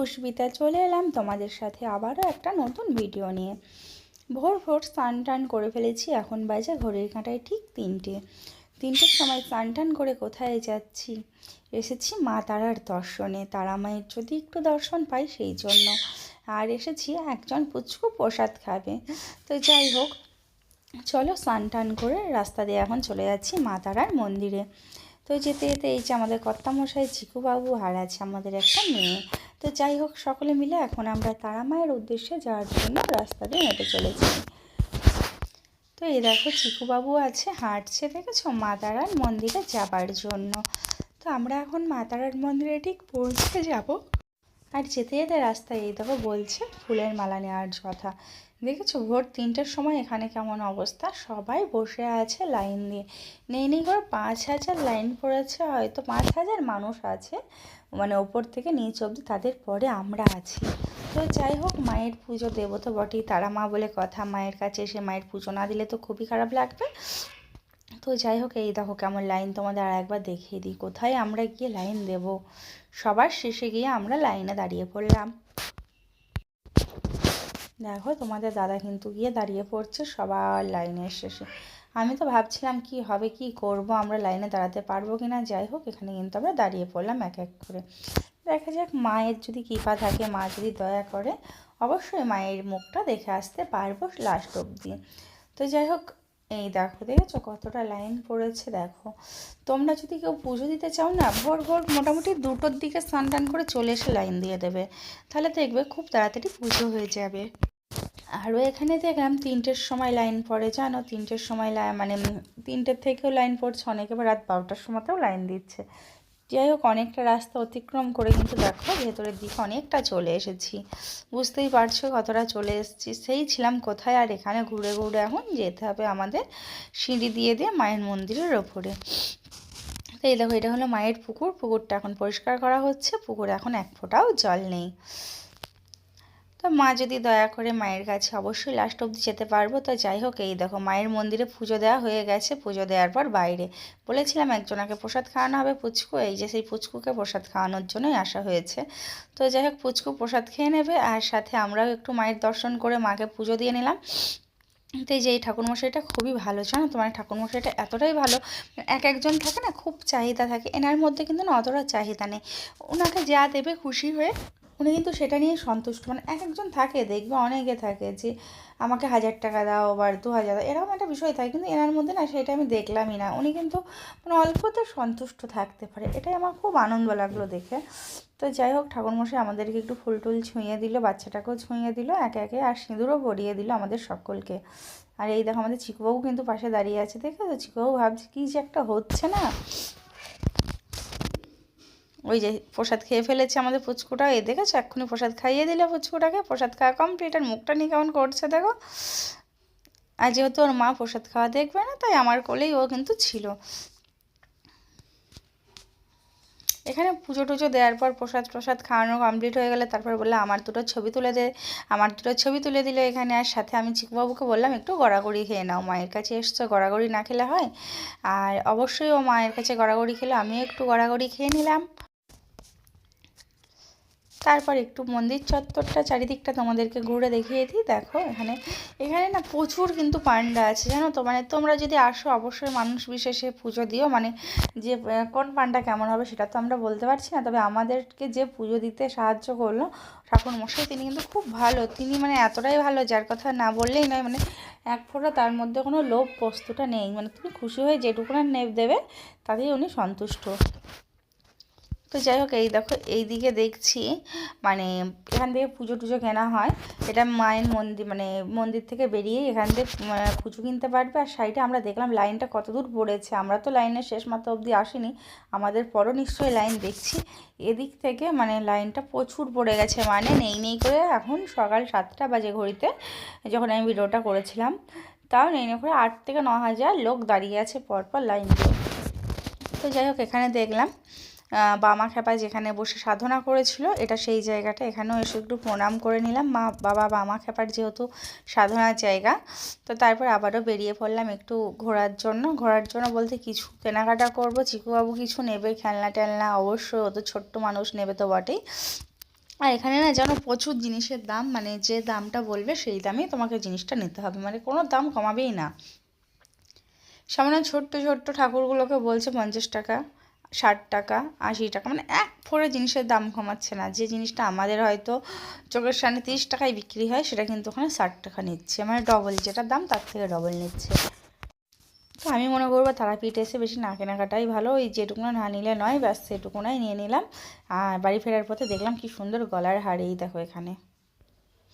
পুষ্পিতা চলে এলাম তোমাদের সাথে আবারও একটা নতুন ভিডিও নিয়ে। ভোর ভোর স্নান টান করে ফেলেছি, এখন বাজে ঘড়ির কাঁটায় ঠিক 3টের সময় স্নান টান করে কোথায় যাচ্ছি, এসেছি মা তারার দর্শনে। তারা মায়ের যদি একটু দর্শন পাই সেই জন্য। আর এসেছি একজন পুচকু প্রসাদ খাবে। তো যাই হোক, চলো স্নান টান করে রাস্তা দিয়ে এখন চলে যাচ্ছি মা তারার মন্দিরে। তো যেতে যেতে এই যে আমাদের কর্তামশাই চিকুবাবু আর আছে আমাদের একটা মেয়ে। তো যাই হোক, সকলে মিলে এখন আমরা তারা মায়ের উদ্দেশ্যে যাওয়ার জন্য রাস্তা দিয়ে হেঁটে চলেছি। তো এই দেখো চিকুবাবু আছে, হাঁটছে, দেখেছো মা তারার মন্দিরে যাবার জন্য। তো আমরা এখন মা তারার মন্দিরে ঠিক পৌঁছে যাব। আর যেতে যেতে রাস্তায় এই দেখো বলছে ফুলের মালা নেওয়ার কথা। দেখেছো ভোর 3টের সময় এখানে কেমন অবস্থা, সবাই বসে আছে লাইন দিয়ে। নেই করে 5,000 লাইন পড়েছে, হয়তো 5,000 মানুষ আছে, মানে ওপর থেকে নিচ অবধি, তাদের পরে আমরা আছি। তো যাই হোক, মায়ের পুজো দেবো তো বটেই, তারা মা বলে কথা, মায়ের কাছে এসে মায়ের পুজো না দিলে তো খুবই খারাপ লাগবে। তো যাই হোক, এই দেখো কেমন লাইন, তোমাদের আর একবার দেখিয়ে দিই কোথায় আমরা গিয়ে লাইন দেব। সবার শেষে গিয়ে আমরা লাইনে দাঁড়িয়ে পড়লাম। দেখো তোমাদের দাদা কিন্তু গিয়ে দাঁড়িয়ে পড়ছে সবার লাইনের শেষে। আমি তো ভাবছিলাম কি হবে, কি করব, আমরা লাইনে দাঁড়াতে পারবো কি না। যাই হোক, এখানে কিন্তু আমরা দাঁড়িয়ে পড়লাম এক এক করে। দেখা যাক, মায়ের যদি কৃপা থাকে, মা যদি দয়া করে, অবশ্যই মায়ের মুখটা দেখে আসতে পারবো লাস্ট অবধি। তো যাই হোক, এই দেখো দেখেছো কতটা লাইন পড়েছে। দেখো, তোমরা যদি কেউ পুজো দিতে চাও না, ভোর ভোর মোটামুটি 2টোর দিকে স্নান টান করে চলে এসে লাইন দিয়ে দেবে, তাহলে দেখবে খুব তাড়াতাড়ি পুজো হয়ে যাবে। আরও এখানে দেখলাম 3টের সময় লাইন পড়ে, জানো 3টের সময় মানে 3টের থেকেও লাইন পড়ছে, অনেকে আবার রাত 12টার সময়তেও লাইন দিচ্ছে। যাই হোক, অনেকটা রাস্তা অতিক্রম করে কিন্তু দেখো ভেতরের দিকে অনেকটা চলে এসেছি। বুঝতেই পারছো কতটা চলে এসেছি, সেই ছিলাম কোথায়। আর এখানে ঘুরে ঘুরে এখন যেতে হবে আমাদের সিঁড়ি দিয়ে দিয়ে মায়ের মন্দিরের ওপরে। তো এই দেখো, এটা হলো মায়ের পুকুর, পুকুরটা এখন পরিষ্কার করা হচ্ছে, পুকুরে এখন এক ফোঁটাও জল নেই। তো মা যদি দয়া করে মায়ের কাছে অবশ্যই লাস্ট অবধি যেতে পারবো। তো যাই হোক, এই দেখো মায়ের মন্দিরে পুজো দেওয়া হয়ে গেছে, পুজো দেওয়ার পর বাইরে বলেছিলাম একজনাকে প্রসাদ খাওয়ানো হবে, পুচকু, এই যে সেই পুচকুকে প্রসাদ খাওয়ানোর জন্যই আসা হয়েছে। তো যাই হোক, পুচকু প্রসাদ খেয়ে নেবে, আর সাথে আমরাও একটু মায়ের দর্শন করে মাকে পুজো দিয়ে নিলাম। তো এই যে এই ঠাকুরমশাইটা খুবই ভালো, জানো তোমার ঠাকুরমশাইটা এতটাই ভালো। এক একজন থাকে না খুব চাহিদা থাকে, এনার মধ্যে কিন্তু না অতটা চাহিদা নেই। ওনাকে যা দেবে খুশি হয়ে উনি কিন্তু সেটা নিয়ে সন্তুষ্ট। মানে এক একজন থাকে, দেখবে অনেকে থাকে যে আমাকে 1,000 টাকা দাও বা 2,000 দাও, এরকম একটা বিষয় থাকে, কিন্তু এনার মধ্যে না সেটা আমি দেখলামই না। উনি কিন্তু মানে অল্পতে সন্তুষ্ট থাকতে পারে, এটাই আমার খুব আনন্দ লাগলো দেখে। তো যাই হোক, ঠাকুরমশাই আমাদেরকে একটু ফুল টুল ছুঁয়ে দিল, বাচ্চাটাকেও ছুঁয়ে দিল একে একে, আর সিঁদুরও ভরিয়ে দিল আমাদের সকলকে। আর এই দেখো আমাদের চিকুবাবু কিন্তু পাশে দাঁড়িয়ে আছে, দেখেছো চিকুবাবু ভাবছে কী যে একটা হচ্ছে না। ওই যে প্রসাদ খেয়ে ফেলেছে আমাদের পুচকুটা, এই দেখেছো এক্ষুনি প্রসাদ খাইয়ে দিল পুচকুটাকে, প্রসাদ খাওয়া কমপ্লিট। আর মুখটা নিয়ে কেমন করছে দেখো। আর যেহেতু ওর মা প্রসাদ খাওয়া দেখবে না, তাই আমার কোলেই ও কিন্তু ছিল। এখানে পুজো টুজো দেওয়ার পর প্রসাদ খাওয়ানো কমপ্লিট হয়ে গেলে তারপর বললো আমার দুটো ছবি তুলে দে। আমার দুটো ছবি তুলে দিল এখানে। আর সাথে আমি চিকুবাবুকে বললাম একটু গড়াগড়ি খেয়ে নাও, মায়ের কাছে এসছো, গড়াগড়ি না খেলে হয়। আর অবশ্যই ও মায়ের কাছে গড়াগড়ি খেলে, আমিও একটু গড়াগড়ি খেয়ে নিলাম। তারপর একটু মন্দির চত্বরটা চারিদিকটা তোমাদেরকে ঘুরে দেখিয়ে দিই। দেখো এখানে এখানে না প্রচুর কিন্তু পান্ডা আছে, জানো তো। মানে তোমরা যদি আসো অবশ্যই মানুষ বিশেষে পুজো দিও। মানে যে কোন পান্ডা কেমন হবে সেটা তো আমরা বলতে পারছি না, তবে আমাদেরকে যে পুজো দিতে সাহায্য করলো ঠাকুরমশাই, তিনি কিন্তু খুব ভালো। তিনি মানে এতটাই ভালো যার কথা না বললেই নয়। মানে এক ফোঁটা তার মধ্যে কোনো লোভ বস্তুটা নেই, মানে তুমি খুশি হয়ে যেটুকুনা দেবে তাতেই উনি সন্তুষ্ট। তো যাই হোক, এই দেখো এই দিকে দেখছি মানে এখান থেকে পুজো টুজো কেনা হয়। এটা মায়ের মন্দির, মানে মন্দির থেকে বেরিয়েই এখান থেকে পুজো কিনতে পারবে। আর সাইডে আমরা দেখলাম লাইনটা কত দূর পড়েছে, আমরা তো লাইনের শেষ মাথা অবধি আসিনি, আমাদের পরও নিশ্চয়ই লাইন দেখছি। এদিক থেকে মানে লাইনটা প্রচুর পড়ে গেছে, মানে নেই করে এখন সকাল 7টা বাজে ঘড়িতে, যখন আমি ভিডিওটা করেছিলাম, তাও নেই করে 8 থেকে 9 হাজার লোক দাঁড়িয়ে আছে পরপর লাইন দিয়ে। তো যাই হোক, এখানে দেখলাম বামা খেপা যেখানে বসে সাধনা করেছিল, এটা সেই জায়গাটা। এখানেও এসে একটু প্রণাম করে নিলাম বাবা বামা খেপার যেহেতু সাধনার জায়গা। তো তারপর আবারও বেরিয়ে পড়লাম একটু ঘোরার জন্য বলতে কিছু কেনাকাটা করব। চিকুবাবু কিছু নেবে, খেলনা টেলনা, অবশ্যই ও তো ছোট্ট মানুষ, নেবে তো বটেই। আর এখানে না যেন প্রচুর জিনিসের দাম, মানে যে দামটা বলবে সেই দামেই তোমাকে জিনিসটা নিতে হবে, মানে কোনো দাম কমাবেই না। সামান্য ছোট্ট ছোট্ট ঠাকুরগুলোকে বলছে 50 টাকা, 60 টাকা, 80 টাকা, মানে এক ফোঁড়ে জিনিসের দাম কমাচ্ছে না। যে জিনিসটা আমাদের হয়তো চোখের সামনে 30 টাকায় বিক্রি হয়, সেটা কিন্তু ওখানে 60 টাকা নিচ্ছে, মানে ডবল, যেটা দাম তার থেকে ডবল নিচ্ছে। তো আমি মনে করবো তারাপীঠ এসে বেশি না কেনাকাটাই ভালো, ওই যেটুকুনো না নিলে নয়, ব্যাস সেটুকুনাই নিয়ে নিলাম। আর বাড়ি ফেরার পথে দেখলাম কি সুন্দর গলার হার, এই দেখো এখানে।